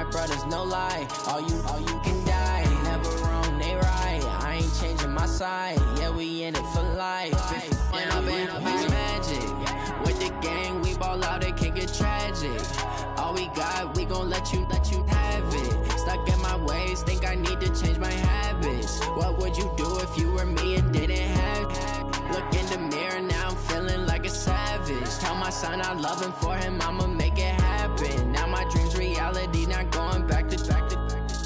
my brothers, no lie. All you can die. Never wrong, they right. I ain't changing my side. Yeah, we in it for life. And I've been magic. With the gang, we ball out, it can get tragic. All we got, we gon' let you have it. Stuck in my ways, think I need to change my habits. What would you do if you were me and didn't have it? Look in the mirror, now I'm feeling like a savage. Tell my son I love him, for him I'ma make it happen. Now my dream's reality, not going back to.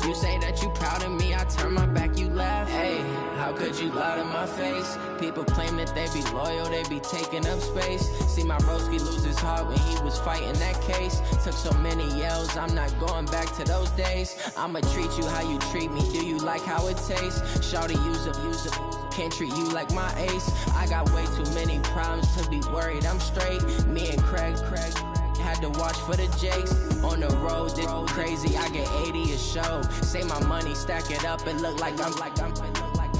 You say that you proud of me, I turn my back, you laugh. Hey, how could you lie to my face? People claim that they be loyal, they be taking up space. See my broski lose his heart when he was fighting that case. Took so many yells, I'm not going back to those days. I'ma treat you how you treat me, do you like how it tastes? Shawty, use up, can't treat you like my ace. I got way too many problems to be worried, I'm straight. Me and Craig had to watch for the Jakes. On the road, this crazy, I get 80 a show. Say my money, stack it up, it look like I'm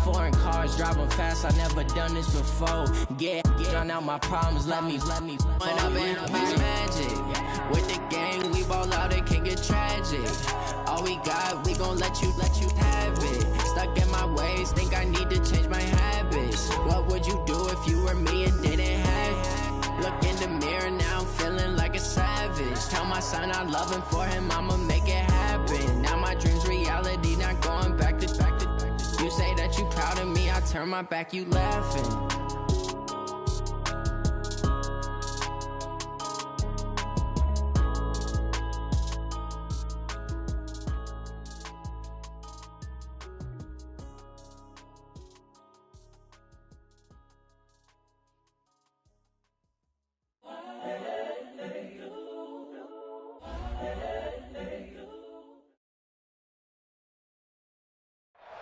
foreign cars, driving fast, I never done this before. Get on out my problems, let me When I've been magic. With the gang, we ball out, it can get tragic. All we got, we gon' let you have it. Stuck in my ways, think I need to change my habits. What would you do if you were me and didn't have it? Look in the mirror, now I'm feeling like a savage. Tell my son I love him, for him I'ma make it happen. Now my dream's reality, not going back to. You say that you proud of me, I turn my back, you laughing.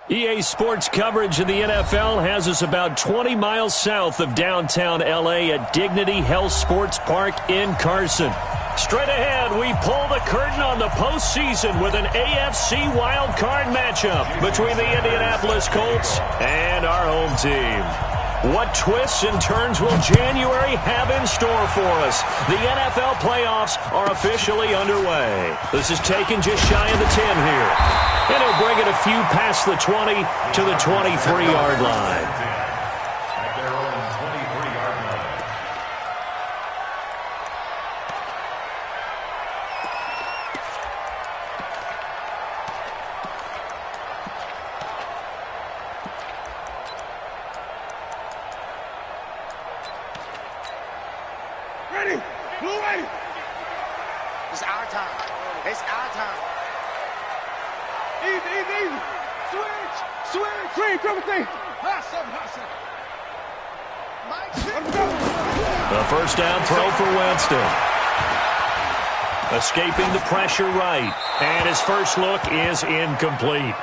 EA Sports coverage of the NFL has us about 20 miles south of downtown L.A. at Dignity Health Sports Park in Carson. Straight ahead, we pull the curtain on the postseason with an AFC Wildcard matchup between the Indianapolis Colts and our home team. What twists and turns will January have in store for us? The NFL playoffs are officially underway. This is taken just shy of the 10 here. And he'll bring it a few past the 20 to the 23-yard line. At their own 23-yard line. Ready? Blue ready. It's our time. It's our time. Easy. Switch. Green, triple thing. Hot seven. The first down throw for Winston. Escaping the pressure right. And his first look is incomplete.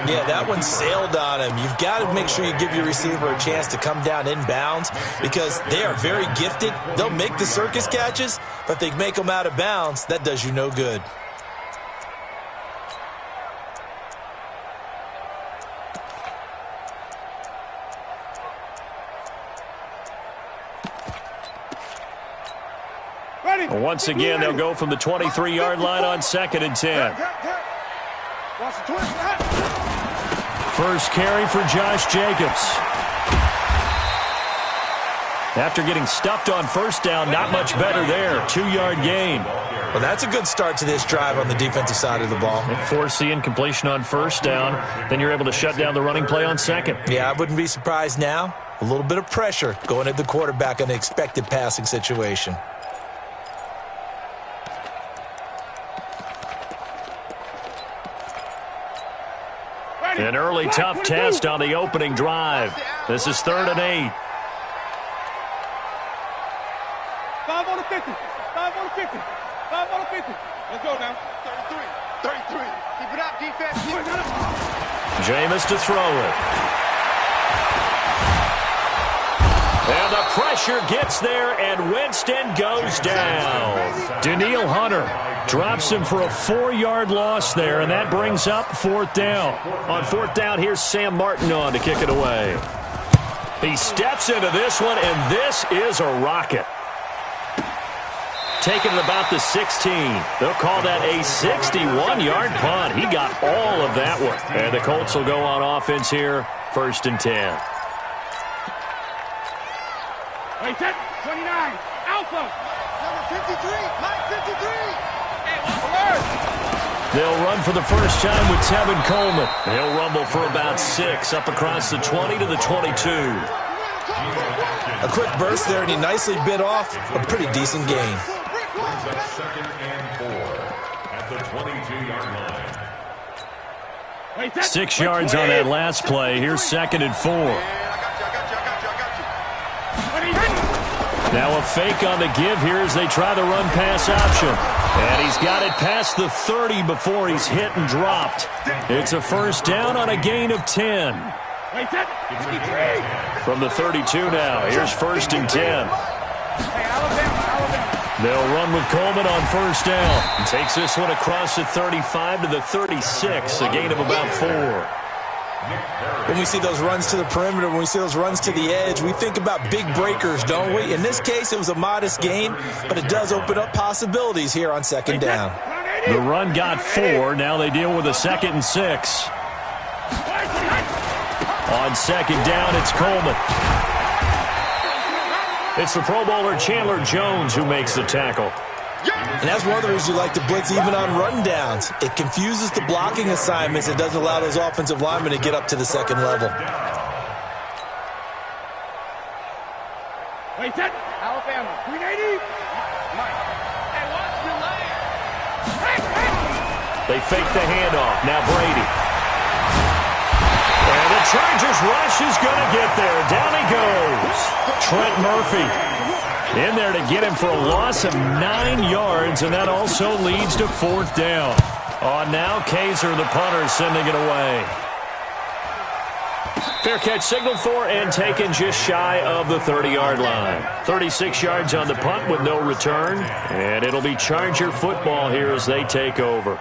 Yeah, that one sailed on him. You've got to make sure you give your receiver a chance to come down inbounds because they are very gifted. They'll make the circus catches, but if they make them out of bounds, that does you no good. Once again, they'll go from the 23-yard line on 2nd and 10. First carry for Josh Jacobs. After getting stuffed on first down, not much better there. 2-yard gain. Well, that's a good start to this drive on the defensive side of the ball. Force the incompletion on first down. Then you're able to shut down the running play on second. Yeah, I wouldn't be surprised now. A little bit of pressure going at the quarterback in an expected passing situation. An early tough test on the opening drive. This is 3rd and 8. 5 on the 50. 5 on the 50. 5 on the 50. Let's go now. 33. Keep it up, defense. Keep it up. Jameis to throw it. And the pressure gets there, and Winston goes down. Danielle Hunter drops him for a 4-yard loss there, and that brings up 4th down. On 4th down, here's Sam Martin on to kick it away. He steps into this one, and this is a rocket. taken at about the 16. They'll call that a 61-yard punt. He got all of that one. And the Colts will go on offense here, 1st and 10. Wait, set. 29. Alpha. Number 53. Line 53. They'll run for the first time with Tevin Coleman. He'll rumble for about 6 up across the 20 to the 22. A quick burst there, and he nicely bit off a pretty decent gain. Brings up 2nd and 4 at the 22-yard line. 6 yards on that last play. Here's 2nd and 4. Now a fake on the give here as they try the run-pass option. And he's got it past the 30 before he's hit and dropped. It's a 1st down on a gain of 10. From the 32 now, here's 1st and 10. They'll run with Coleman on 1st down. He takes this one across the 35 to the 36, a gain of about 4. When we see those runs to the perimeter, when we see those runs to the edge, we think about big breakers, don't we? In this case, it was a modest gain, but it does open up possibilities here on 2nd down. The run got 4. Now they deal with a 2nd and 6. On 2nd down, it's Coleman. It's the Pro Bowler Chandler Jones who makes the tackle. And that's one of the reasons you like to blitz even on rundowns. It confuses the blocking assignments. It doesn't allow those offensive linemen to get up to the 2nd level. Wait, set. Alabama. 380. And watch your leg. They fake the handoff. Now Brady. And the Chargers rush is going to get there. Down he goes. Trent Murphy in there to get him for a loss of 9 yards, and that also leads to 4th down. Now Kaiser, the punter, sending it away. Fair catch signaled for and taken just shy of the 30-yard line. 36 yards on the punt with no return, and it'll be Charger football here as they take over.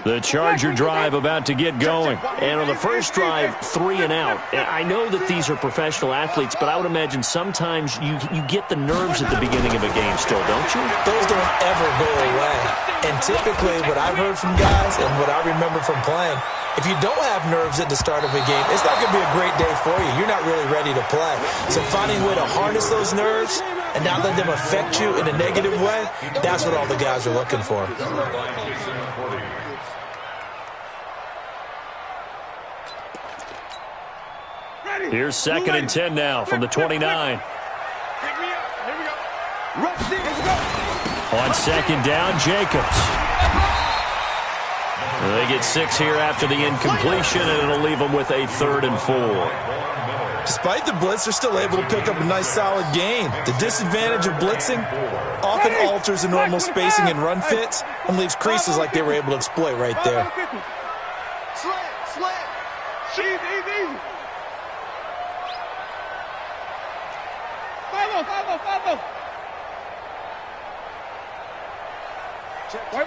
The Charger drive about to get going. And on the first drive, 3 and out. I know that these are professional athletes, but I would imagine sometimes you get the nerves at the beginning of a game still, don't you? Those don't ever go away. And typically what I've heard from guys and what I remember from playing, if you don't have nerves at the start of a game, it's not going to be a great day for you. You're not really ready to play. So finding a way to harness those nerves and not let them affect you in a negative way, that's what all the guys are looking for. Here's 2nd and 10 now from the 29. On 2nd down, Jacobs. They get 6 here after the incompletion, and it'll leave them with a 3rd and 4. Despite the blitz, they're still able to pick up a nice solid gain. The disadvantage of blitzing often alters the normal spacing and run fits and leaves creases like they were able to exploit right there. Easy. Follow.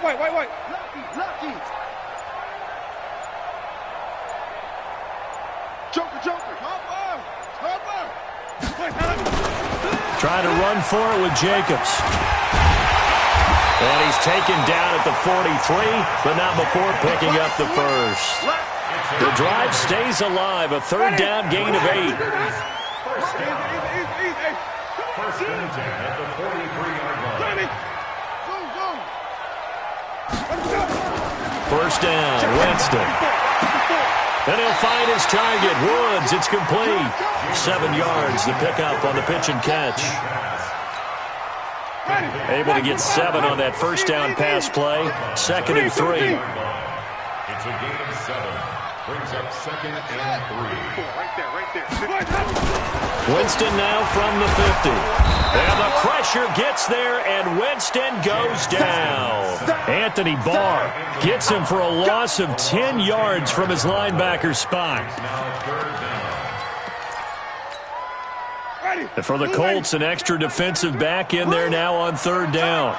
Wait. Lucky. Joker. Trying to run for it with Jacobs. And he's taken down at the 43, but not before picking up the first. The drive stays alive, a 3rd down gain of 8. First and 10 at the 43-yard line. First down, Winston. And he'll find his target, Woods. It's complete. 7 yards, the pickup on the pitch and catch. Able to get 7 on that first down pass play. 2nd and 3. It's a gain of 7. Brings up 2nd and 3. Right there. Winston now from the 50. And the pressure gets there, and Winston goes down. Anthony Barr gets him for a loss of 10 yards from his linebacker spot. And for the Colts, an extra defensive back in there now on 3rd down.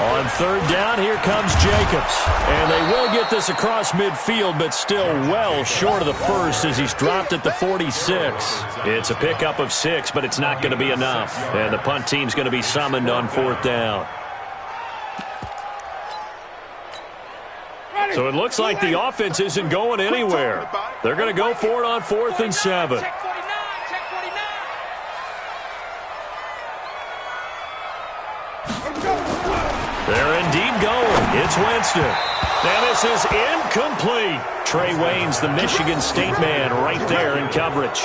On third down, here comes Jacobs. And they will get this across midfield, but still well short of the first as he's dropped at the 46. It's a pickup of 6, but it's not going to be enough. And the punt team's going to be summoned on fourth down. So it looks like the offense isn't going anywhere. They're going to go for it on 4th and 7. They're indeed going. It's Winston. And this is incomplete. Trey Wayne's the Michigan State man right there in coverage.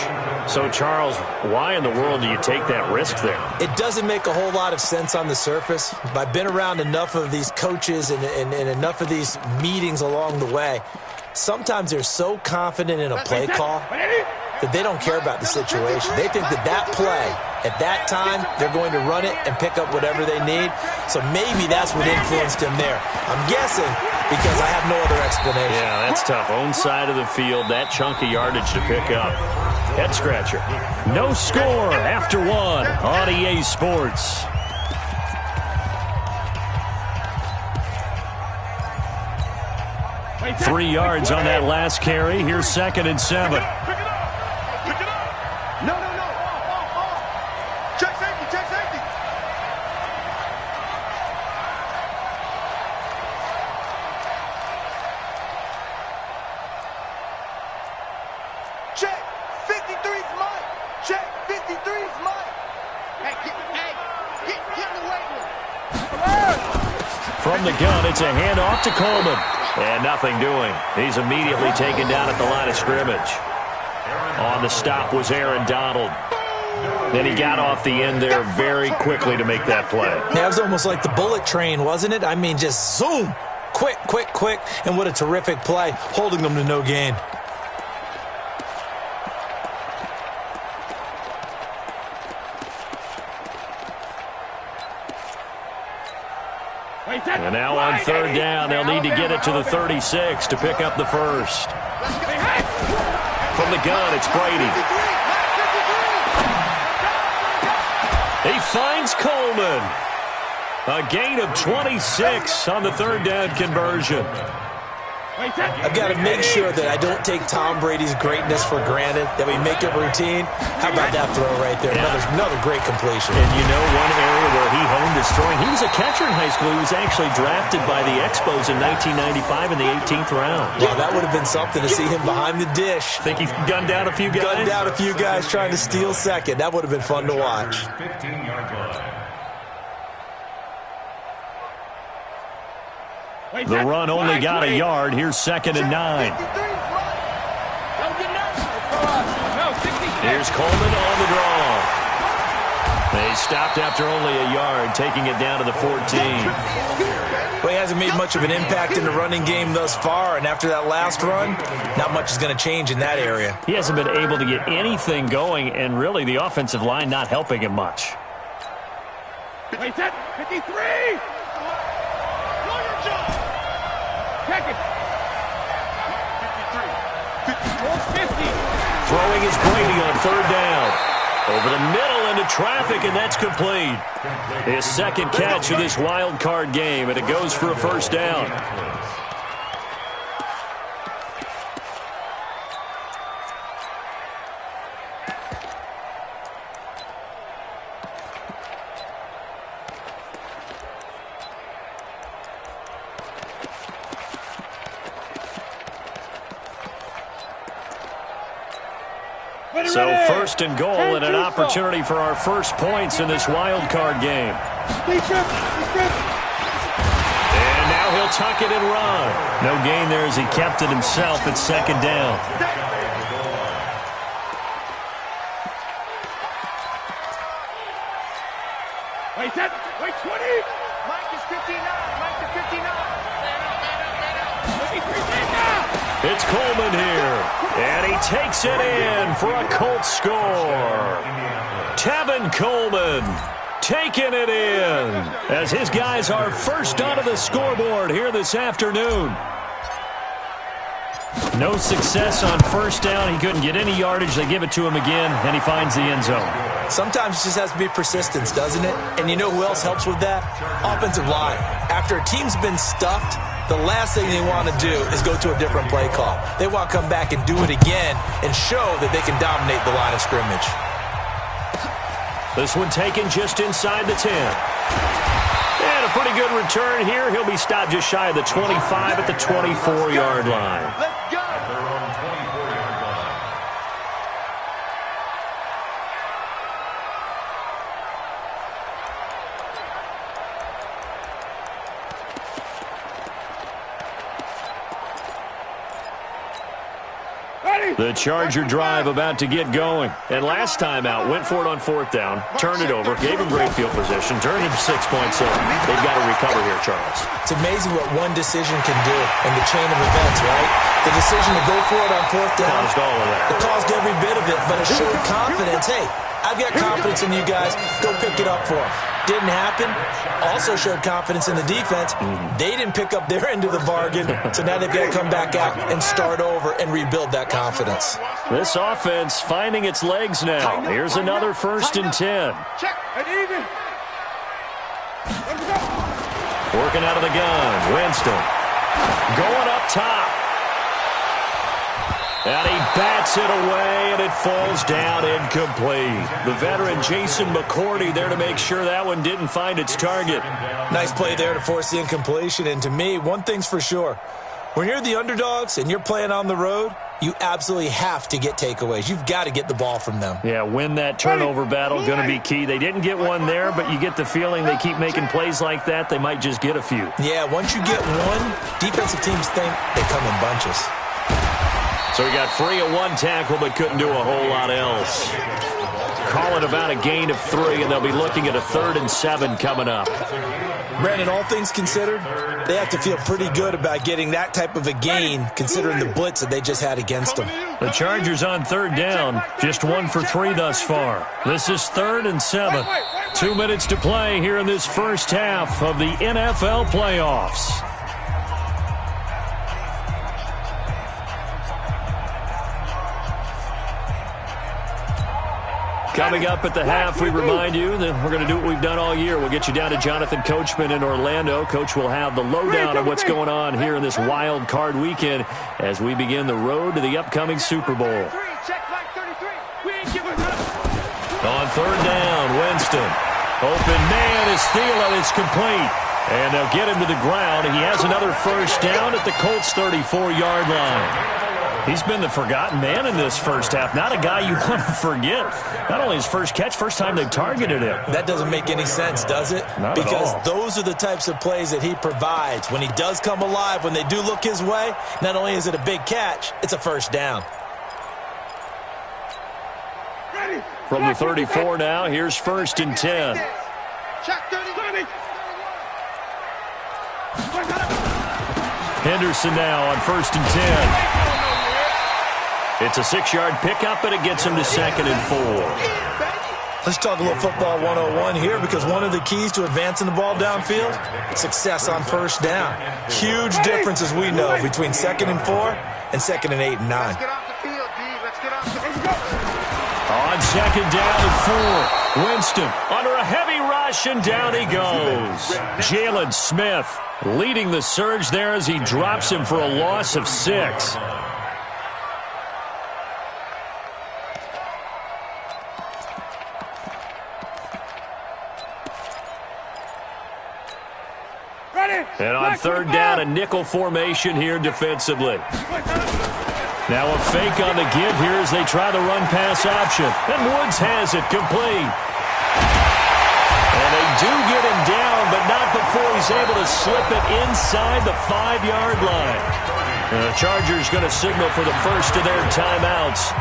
So, Charles, why in the world do you take that risk there? It doesn't make a whole lot of sense on the surface. I've been around enough of these coaches and enough of these meetings along the way. Sometimes they're so confident in a play call that they don't care about the situation. They think that that play, at that time, they're going to run it and pick up whatever they need. So maybe that's what influenced him there. I'm guessing because I have no other explanation. Yeah, that's tough. Own side of the field, that chunk of yardage to pick up. Head scratcher. No score after 1 on EA Sports. Three yards on that last carry. Here's 2nd and 7. No. Check safety. Check. 53's mine. Check. 53's mine. Hey, get in the weight room. From the gun, it's a handoff to Coleman. And nothing doing. He's immediately taken down at the line of scrimmage. On the stop was Aaron Donald. Then he got off the end there very quickly to make that play. That was almost like the bullet train, wasn't it? I mean, just zoom. Quick. And what a terrific play, holding them to no gain. And now on third down, they'll need to get it to the 36 to pick up the first. From the gun, it's Brady. He finds Coleman. A gain of 26 on the third down conversion. I've got to make sure that I don't take Tom Brady's greatness for granted, that we make it routine. How about that throw right there? Another great completion. And you know one area where he honed his throwing? He was a catcher in high school. He was actually drafted by the Expos in 1995 in the 18th round. Wow, that would have been something to see him behind the dish. Think he gunned down a few guys? Gunned down a few guys trying to steal second. That would have been fun to watch. 15-yard line. The run only got a yard. Here's 2nd and 9. Here's Coleman on the draw. They stopped after only a yard, taking it down to the 14. Well, he hasn't made much of an impact in the running game thus far, and after that last run, not much is going to change in that area. He hasn't been able to get anything going, and really the offensive line not helping him much. 53! Throwing is Brady on third down. Over the middle into traffic, and that's complete. His second catch of this wild card game, and it goes for a first down. So first and goal and an opportunity for our first points in this wild card game. And now he'll tuck it and run. No gain there as he kept it himself at second down. Wait, 20. Mike is 59. Mike is 59. It's Coleman here. And he takes it in for a Colts score. Tevin Coleman taking it in as his guys are first onto the scoreboard here this afternoon. No success on first down. He couldn't get any yardage. They give it to him again, and he finds the end zone. Sometimes it just has to be persistence, doesn't it? And you know who else helps with that? Offensive line. After a team's been stuffed, the last thing they want to do is go to a different play call. They want to come back and do it again and show that they can dominate the line of scrimmage. This one taken just inside the 10. And a pretty good return here. He'll be stopped just shy of the 25 at the 24-yard line. Let's go. At their own 24-yard line. The Charger drive about to get going. And last time out, went for it on 4th down, turned it over, gave him great field position, turned it to 6 points. So they've got to recover here, Charles. It's amazing what one decision can do in the chain of events, right? The decision to go for it on 4th down. Caused all of that. It caused every bit of it, but it showed confidence. Hey, I've got confidence in you guys. Go pick it up for them. Didn't happen. Also showed confidence in the defense. They didn't pick up their end of the bargain, so now they've got to come back out and start over and rebuild that confidence. This offense finding its legs now. Here's another 1st and 10. Check and even. Let's go. Working out of the gun. Winston going up top. And he bats it away, and it falls down incomplete. The veteran Jason McCourty there to make sure that one didn't find its target. Nice play there to force the incompletion. And to me, one thing's for sure. When you're the underdogs and you're playing on the road, you absolutely have to get takeaways. You've got to get the ball from them. Yeah, win that turnover battle, going to be key. They didn't get one there, but you get the feeling they keep making plays like that, they might just get a few. Yeah, once you get one, defensive teams think they come in bunches. So he got free of one tackle, but couldn't do a whole lot else. Call it about a gain of 3, and they'll be looking at a 3rd and 7 coming up. Brandon, all things considered, they have to feel pretty good about getting that type of a gain, considering the blitz that they just had against them. The Chargers on 3rd down, just 1 for 3 thus far. This is 3rd and 7. 2 minutes to play here in this first half of the NFL playoffs. Coming up at the half, we remind you that we're going to do what we've done all year. We'll get you down to Jonathan Coachman in Orlando. Coach will have the lowdown on what's going on here in this wild card weekend as we begin the road to the upcoming Super Bowl. On 3rd down, Winston. Open man is Thielen. It's complete. And they'll get him to the ground. He has another 1st down at the Colts' 34-yard line. He's been the forgotten man in this first half. Not a guy you want to forget. Not only his first catch, first time they've targeted him. That doesn't make any sense, does it? Not because at all. Those are the types of plays that he provides. When he does come alive, when they do look his way, not only is it a big catch, it's a 1st down. From the 34 now, here's 1st and 10. Check 30. Henderson now on 1st and 10. It's a 6-yard pickup, and it gets him to 2nd and 4. Let's talk a little football 101 here, because one of the keys to advancing the ball downfield, success on 1st down. Huge difference, as we know, between 2nd and 4 and 2nd and 8 and 9. Let's get off the field, D. Let's get off the field. On 2nd down and 4, Winston under a heavy rush, and down he goes. Jalen Smith leading the surge there as he drops him for a loss of 6. And on 3rd down, a nickel formation here defensively. Now a fake on the give here as they try the run-pass option. And Woods has it complete. And they do get him down, but not before he's able to slip it inside the 5-yard line. And the Chargers going to signal for the first of their timeouts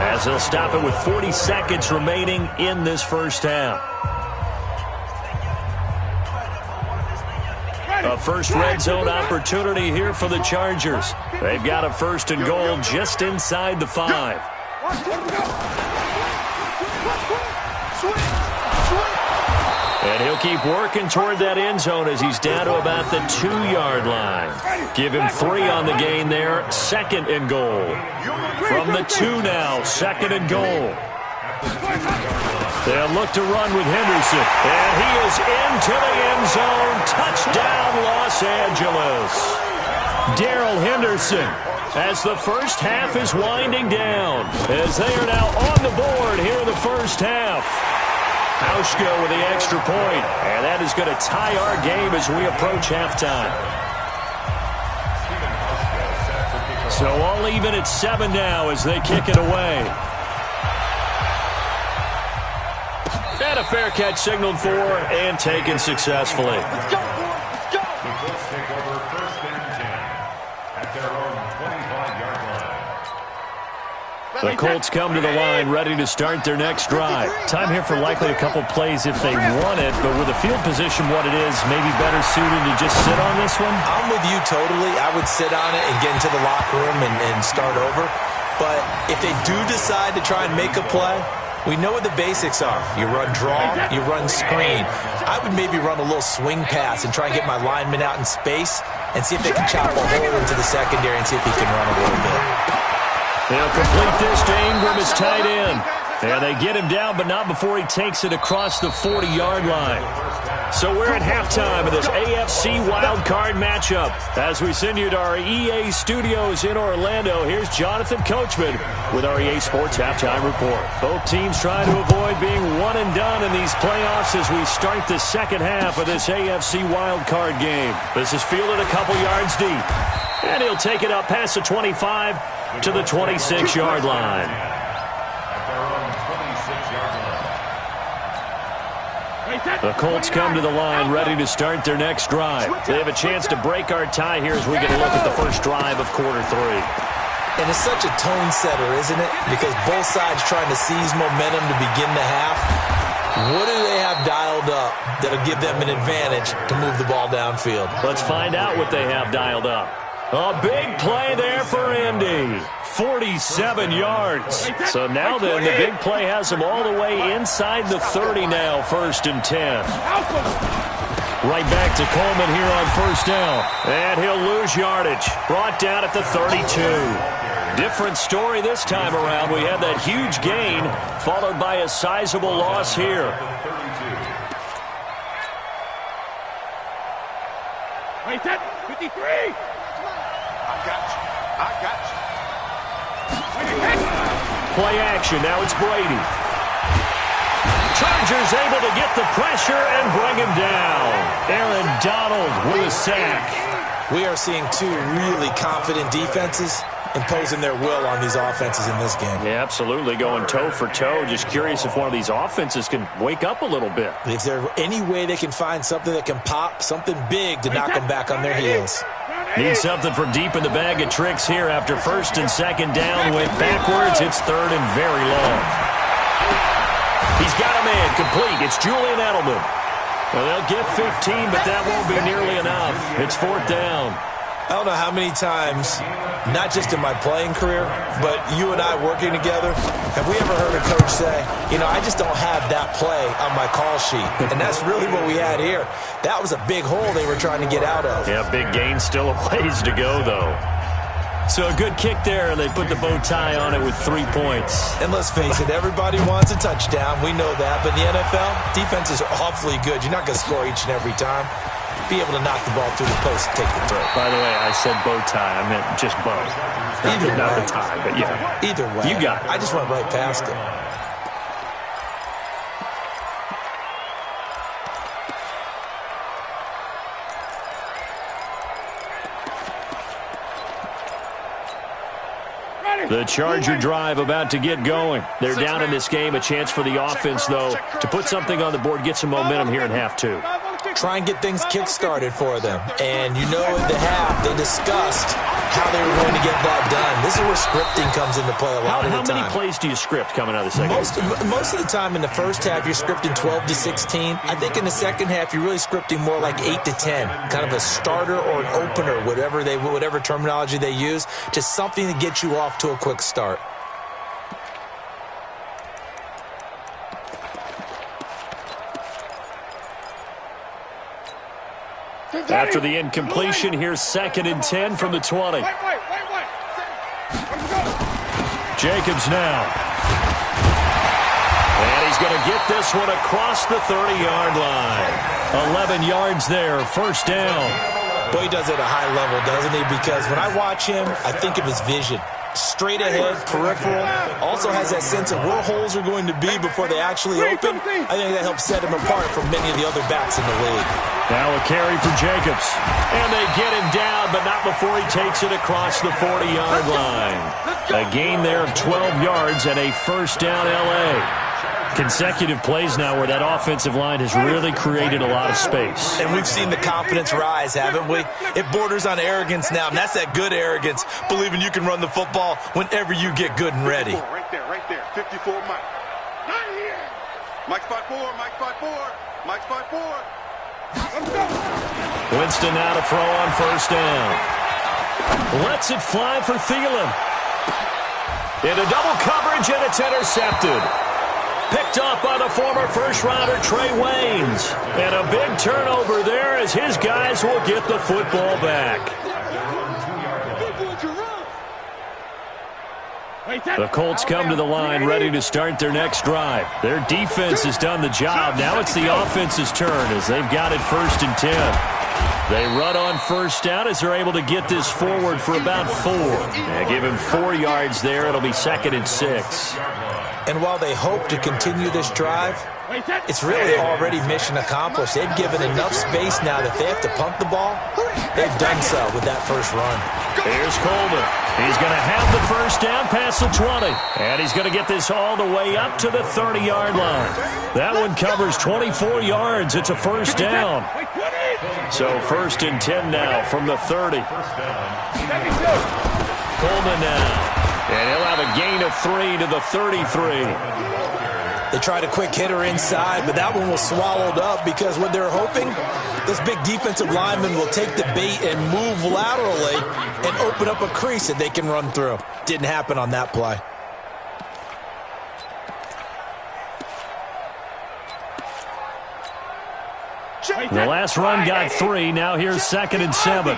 as they'll stop it with 40 seconds remaining in this first half. A first red zone opportunity here for the Chargers. They've got a 1st and goal just inside the 5. And he'll keep working toward that end zone as he's down to about the 2-yard line. Give him 3 on the gain there. 2nd and goal. From the 2 now, 2nd and goal. They'll look to run with Henderson. And he is into the end zone. Touchdown, Los Angeles. Darrell Henderson, as the first half is winding down, as they are now on the board here in the first half. Hauschka with the extra point, and that is going to tie our game as we approach halftime. So all even at 7 now as they kick it away. And a fair catch signaled for and taken successfully. Let's go, boys. Let's go. The Colts take over 1st and 10 at their own 25-yard line. The Colts come to the line ready to start their next drive. Time here for likely a couple plays if they want it, but with the field position what it is, maybe better suited to just sit on this one? I'm with you totally. I would sit on it and get into the locker room and start over. But if they do decide to try and make a play, we know what the basics are. You run draw, you run screen. I would maybe run a little swing pass and try and get my linemen out in space and see if they can chop a hole into the secondary and see if he can run a little bit. They'll complete this to Ingram as tight end. And they get him down, but not before he takes it across the 40-yard line. So we're at halftime of this AFC Wildcard matchup. As we send you to our EA studios in Orlando, here's Jonathan Coachman with our EA Sports Halftime Report. Both teams trying to avoid being one and done in these playoffs as we start the second half of this AFC Wildcard game. This is fielded a couple yards deep. And he'll take it up past the 25 to the 26-yard line. The Colts come to the line ready to start their next drive. They have a chance to break our tie here as we get a look at the first drive of quarter 3. And it's such a tone setter, isn't it? Because both sides trying to seize momentum to begin the half. What do they have dialed up that'll give them an advantage to move the ball downfield? Let's find out what they have dialed up. A big play there for Indy. 47 yards. So now then, the big play has them all the way inside the 30 now, 1st and 10. Right back to Coleman here on 1st down. And he'll lose yardage. Brought down at the 32. Different story this time around. We had that huge gain, followed by a sizable loss here. Wait, that 53. I got you. Play action. Now it's Brady. Chargers able to get the pressure and bring him down. Aaron Donald with a sack. We are seeing two really confident defenses imposing their will on these offenses in this game. Yeah, absolutely. Going toe for toe. Just curious if one of these offenses can wake up a little bit. Is there any way they can find something that can pop, something big to knock them back on their heels? Need something from deep in the bag of tricks here after 1st and 2nd down. Went backwards. It's 3rd and very long. He's got a man complete. It's Julian Edelman. Well, they'll get 15, but that won't be nearly enough. It's 4th down. I don't know how many times, not just in my playing career, but you and I working together, have we ever heard a coach say, you know, I just don't have that play on my call sheet. And that's really what we had here. That was a big hole they were trying to get out of. Yeah, big gain, still a ways to go, though. So a good kick there, and they put the bow tie on it with 3 points. And let's face it, everybody wants a touchdown. We know that. But in the NFL, defenses are awfully good. You're not going to score each and every time. Be able to knock the ball through the post and take the throw. By the way, I said bow tie. I meant just bow. Either way. Not the tie, but yeah. Either way. You got it. I just went right past it. The Charger drive about to get going. They're down in this game. A chance for the offense, though, to put something on the board, get some momentum here in half 2. Try and get things kick-started for them. And you know at the half, they discussed how they were going to get that done. This is where scripting comes into play a lot of the time. How many plays do you script coming out of the second half? Most of the time in the first half, you're scripting 12 to 16. I think in the second half, you're really scripting more like 8 to 10. Kind of a starter or an opener, whatever terminology they use. Just something to get you off to a quick start. After the incompletion, here's 2nd and 10 from the 20. Jacobs now. And he's going to get this one across the 30-yard line. 11 yards there, first down. Boy, he does it at a high level, doesn't he? Because when I watch him, I think of his vision. Straight ahead, peripheral. Also has that sense of where holes are going to be before they actually open. I think that helps set him apart from many of the other backs in the league. Now a carry for Jacobs. And they get him down, but not before he takes it across the 40-yard line. A gain there of 12 yards and a first down L.A. Consecutive plays now where that offensive line has really created a lot of space. And we've seen the confidence rise, haven't we? It borders on arrogance now, and that's that good arrogance, believing you can run the football whenever you get good and ready. Right there. 54 Mike. Not here. Mike spot 4, Mike spot 4, Mike spot 4. Let's go. Winston now to throw on first down. Lets it fly for Thielen. Into double coverage, and it's intercepted. Picked off by the former first-rounder Trey Waynes. And a big turnover there as his guys will get the football back. The Colts come to the line ready to start their next drive. Their defense has done the job. Now it's the offense's turn as they've got it 1st and 10. They run on first down as they're able to get this forward for about 4. Give him 4 yards there. It'll be 2nd and 6. And while they hope to continue this drive, it's really already mission accomplished. They've given enough space now that they have to punt the ball. They've done so with that first run. Here's Coleman. He's going to have the first down past the 20. And he's going to get this all the way up to the 30-yard line. That one covers 24 yards. It's a first down. So 1st and 10 now from the 30. Coleman now. And he'll have a gain of 3 to the 33. They tried a quick hitter inside, but that one was swallowed up because what they're hoping, those big defensive linemen will take the bait and move laterally and open up a crease that they can run through. Didn't happen on that play. The last run got 3. Now here's 2nd and 7.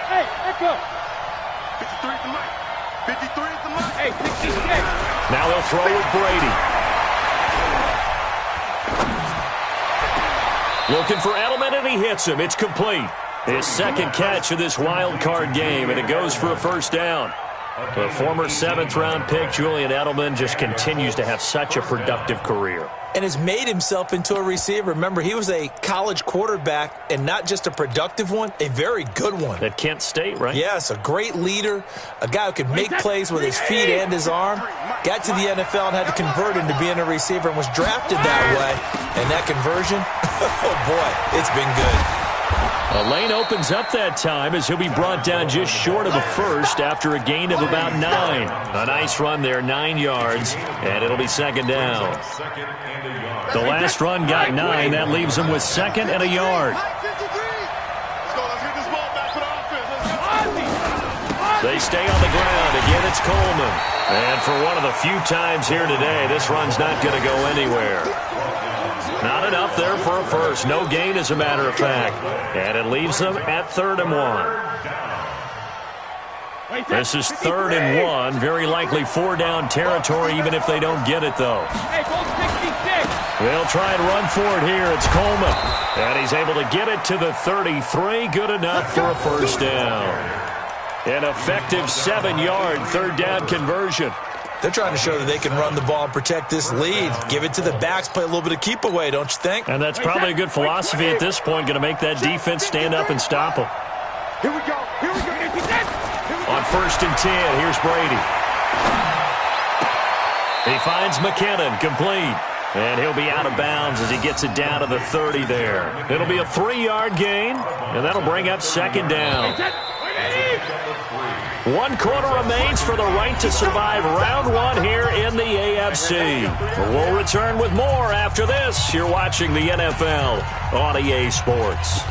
Hey, let's go. 53 is the mic. 53 is the mic. Hey, 66. Now they'll throw with Brady. Looking for Edelman, and he hits him. It's complete. His 2nd catch of this wild card game, and it goes for a first down. The former 7th-round pick, Julian Edelman, just continues to have such a productive career. And has made himself into a receiver. Remember, he was a college quarterback, and not just a productive one, a very good one. At Kent State, right? Yes, a great leader, a guy who could make plays with his feet and his arm. Got to the NFL and had to convert into being a receiver and was drafted that way. And that conversion, oh boy, it's been good. A lane opens up that time as he'll be brought down just short of a first after a gain of about 9. A nice run there, 9 yards, and it'll be 2nd down. The last run got 9. That leaves him with 2nd and a yard. They stay on the ground. Again, it's Coleman. And for one of the few times here today, this run's not going to go anywhere. Not enough there for a first. No gain, as a matter of fact. And it leaves them at 3rd and 1. This is 3rd and 1. Very likely 4-down territory, even if they don't get it, though. They'll try and run for it here. It's Coleman. And he's able to get it to the 33. Good enough for a first down. An effective 7-yard 3rd down conversion. They're trying to show that they can run the ball and protect this lead. Give it to the backs, play a little bit of keep away, don't you think? And that's probably a good philosophy at this point, going to make that defense stand up and stop them. Here we go. On 1st and 10, here's Brady. He finds McKinnon, complete. And he'll be out of bounds as he gets it down to the 30 there. It'll be a 3-yard gain, and that'll bring up 2nd down. 1 quarter remains for the right to survive round 1 here in the AFC. We'll return with more after this. You're watching the NFL on EA Sports.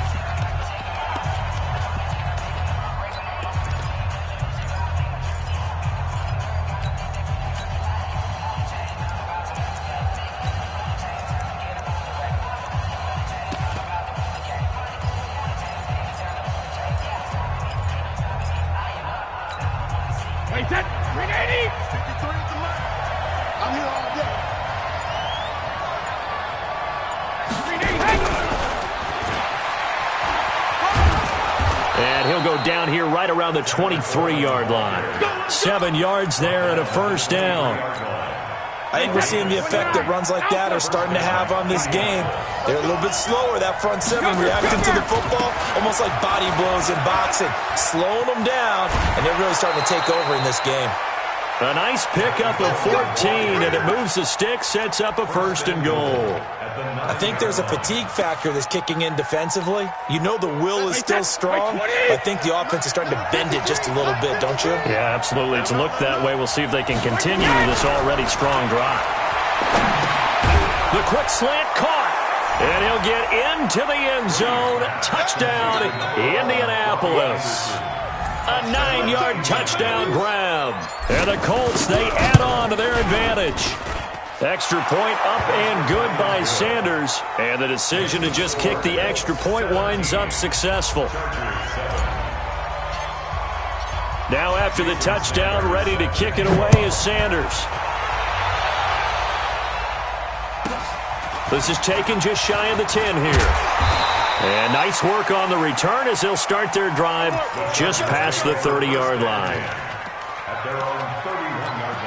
go down here right around the 23-yard line. 7 yards there and a first down. I think we're seeing the effect that runs like that are starting to have on this game. They're a little bit slower, that front seven, reacting to the football, almost like body blows in boxing, slowing them down, and they're really starting to take over in this game. A nice pickup of 14, and it moves the stick, sets up a first and goal. I think there's a fatigue factor that's kicking in defensively. You know the will is still strong, but I think the offense is starting to bend it just a little bit, don't you? Yeah, absolutely. It's looked that way. We'll see if they can continue this already strong drive. The quick slant caught, and he'll get into the end zone. Touchdown, Indianapolis. A 9-yard touchdown grab. And the Colts, they add on to their advantage. Extra point up and good by Sanders. And the decision to just kick the extra point winds up successful. Now after the touchdown, ready to kick it away is Sanders. This is taken just shy of the 10 here. And nice work on the return as they'll start their drive just past the 30-yard line. At their own 31-yard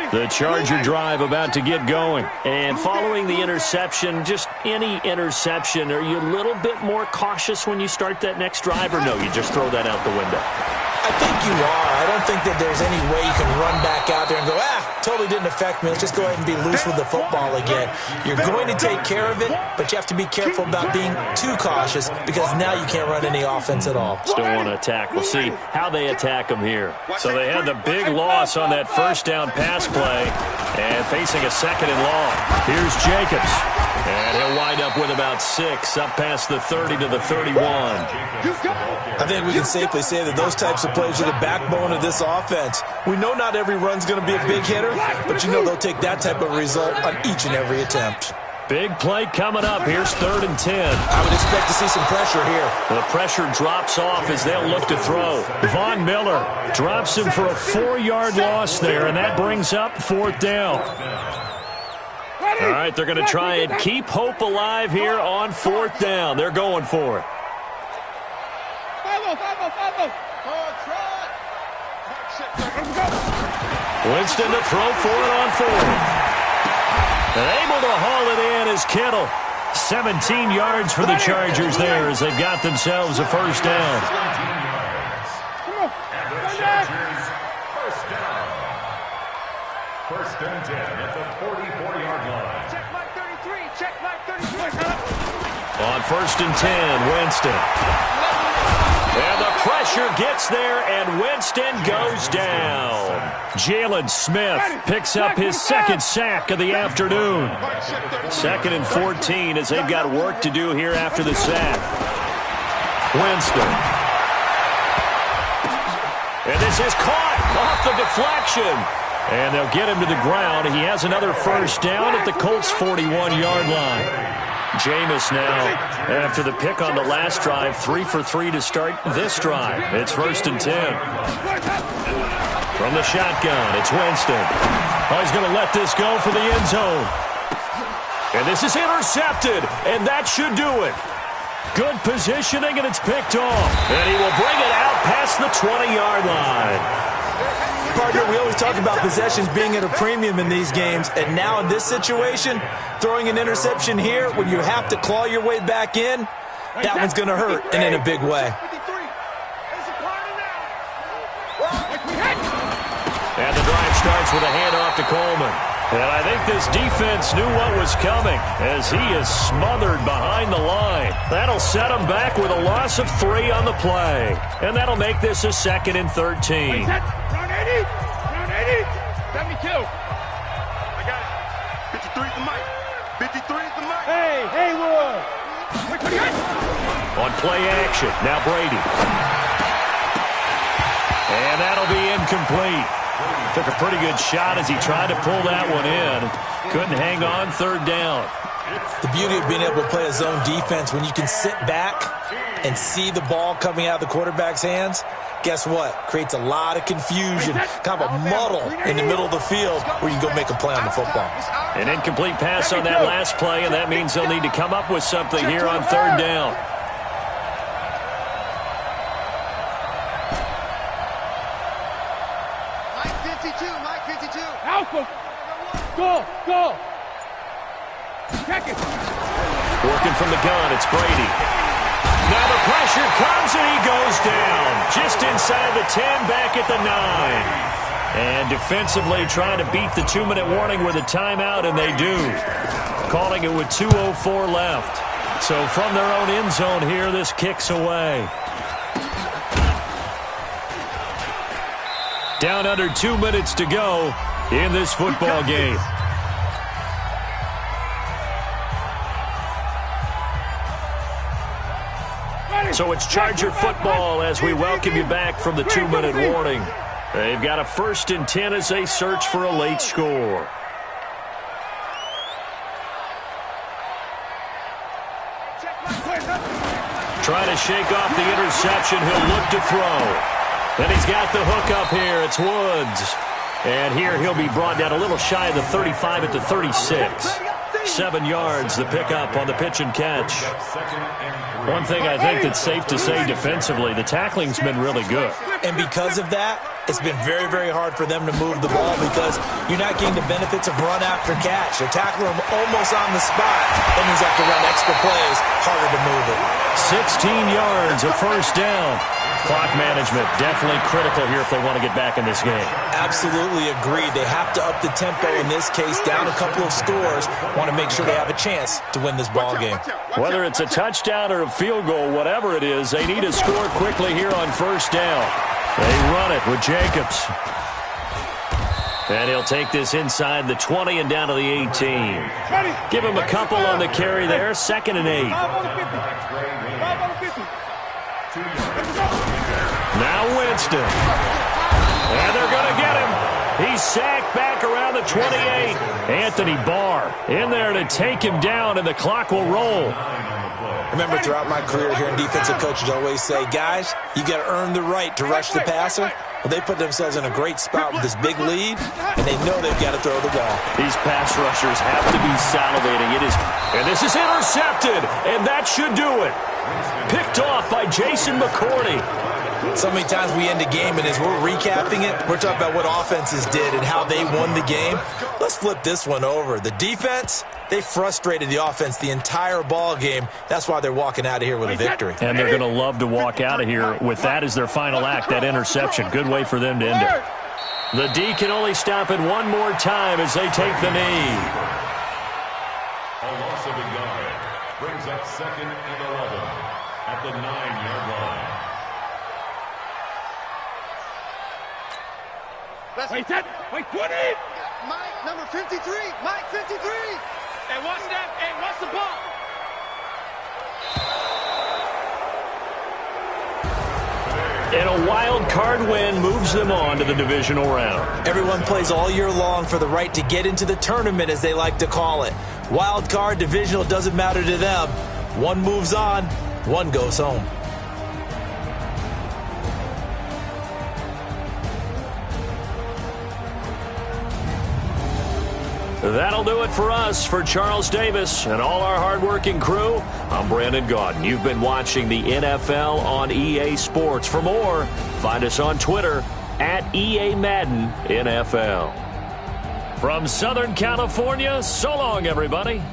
line. The Charger drive about to get going. And following the interception, just any interception, are you a little bit more cautious when you start that next drive, or no, you just throw that out the window? I think you are. I don't think that there's any way you can run back out there and go, totally didn't affect me. Let's just go ahead and be loose with the football again. You're going to take care of it, but you have to be careful about being too cautious because now you can't run any offense at all. Still want to attack. We'll see how they attack them here. So they had the big loss on that first down pass play and facing a second and long. Here's Jacobs. And he'll wind up with about 6 up past the 30 to the 31. I think we can safely say that those types of plays are the backbone of this offense. We know not every run's going to be a big hitter, but you know they'll take that type of result on each and every attempt. Big play coming up. Here's 3rd and 10. I would expect to see some pressure here. The pressure drops off as they'll look to throw. Von Miller drops him for a 4-yard loss there, and that brings up 4th down. All right, they're going to try and keep hope alive here on 4th down. They're going for it. Winston to throw for it on 4th. And able to haul it in is Kittle. 17 yards for the Chargers there as they've got themselves a first down. First and 10 at the 44-yard line. Check my 33. Check my 33. On 1st and 10, Winston. And the pressure gets there, and Winston goes down. Jalen Smith picks up his 2nd sack of the afternoon. 2nd and 14 as they've got work to do here after the sack. Winston. And this is caught off the deflection. And they'll get him to the ground. He has another first down at the Colts' 41-yard line. Jameis now, after the pick on the last drive, 3 for 3 to start this drive. It's 1st and 10. From the shotgun, it's Winston. Oh, he's going to let this go for the end zone. And this is intercepted, and that should do it. Good positioning, and it's picked off. And he will bring it out past the 20-yard line. Partner, we always talk about possessions being at a premium in these games, and now in this situation, throwing an interception here when you have to claw your way back in, that one's going to hurt, and in a big way. And the drive starts with a handoff to Coleman. And I think this defense knew what was coming as he is smothered behind the line. That'll set him back with a loss of 3 on the play. And that'll make this a 2nd and 13. Round 80. Round 80. 72. I got it. 53 is the mic. 53 is the mic. Hey, Haywood. On play action, now Brady. And that'll be incomplete. Took a pretty good shot as he tried to pull that one in. Couldn't hang on 3rd down. The beauty of being able to play a zone defense when you can sit back and see the ball coming out of the quarterback's hands, guess what? Creates a lot of confusion, kind of a muddle in the middle of the field where you can go make a play on the football. An incomplete pass on that last play, and that means they'll need to come up with something here on 3rd down. Go. Check it. Working from the gun, it's Brady. Now the pressure comes and he goes down. Just inside the 10, back at the 9. And defensively trying to beat the 2-minute warning with a timeout, and they do. Calling it with 2:04 left. So from their own end zone here, this kicks away. Down under 2 minutes to go in this football game. So it's Charger football as we welcome you back from the 2-minute warning. They've got a 1st and 10 as they search for a late score. Trying to shake off the interception. He'll look to throw. Then he's got the hook up here. It's Woods. And here he'll be brought down a little shy of the 35 at the 36. 7 yards, the pickup on the pitch and catch. One thing I think that's safe to say defensively, the tackling's been really good. And because of that, it's been very, very hard for them to move the ball because you're not getting the benefits of run after catch. They're tackling them almost on the spot. That means they have to run extra plays, harder to move it. 16 yards, a 1st down. Clock management definitely critical here if they want to get back in this game. Absolutely agreed. They have to up the tempo in this case, down a couple of scores. Want to make sure they have a chance to win this ball game. Whether it's a touchdown or a field goal, whatever it is, they need to score quickly here on 1st down. They run it with Jacobs. And he'll take this inside the 20 and down to the 18. Give him a couple on the carry there. 2nd and 8. Now Winston. And they're going to get him. He's sacked back around the 28. Anthony Barr in there to take him down, and the clock will roll. Remember, throughout my career here in defensive coaches always say, guys, you got to earn the right to rush the passer. Well, they put themselves in a great spot with this big lead, and they know they've got to throw the ball. These pass rushers have to be salivating. And this is intercepted, and that should do it. Picked off by Jason McCourty. So many times we end a game, and as we're recapping it, we're talking about what offenses did and how they won the game. Let's flip this one over. The defense, they frustrated the offense the entire ball game. That's why they're walking out of here with a victory. And they're going to love to walk out of here with that as their final act, that interception. Good way for them to end it. The D can only stop it one more time as they take the knee. A loss of a yard brings up 2nd and 11 at the 9-yard line. Wait, 20! Mike, number 53! Mike, 53! Hey, watch that! Hey, watch the ball! And a wild card win moves them on to the divisional round. Everyone plays all year long for the right to get into the tournament, as they like to call it. Wild card, divisional, doesn't matter to them. One moves on, one goes home. That'll do it for us. For Charles Davis and all our hardworking crew, I'm Brandon Gaudin. You've been watching the NFL on EA Sports. For more, find us on Twitter at EA Madden NFL. From Southern California, so long, everybody.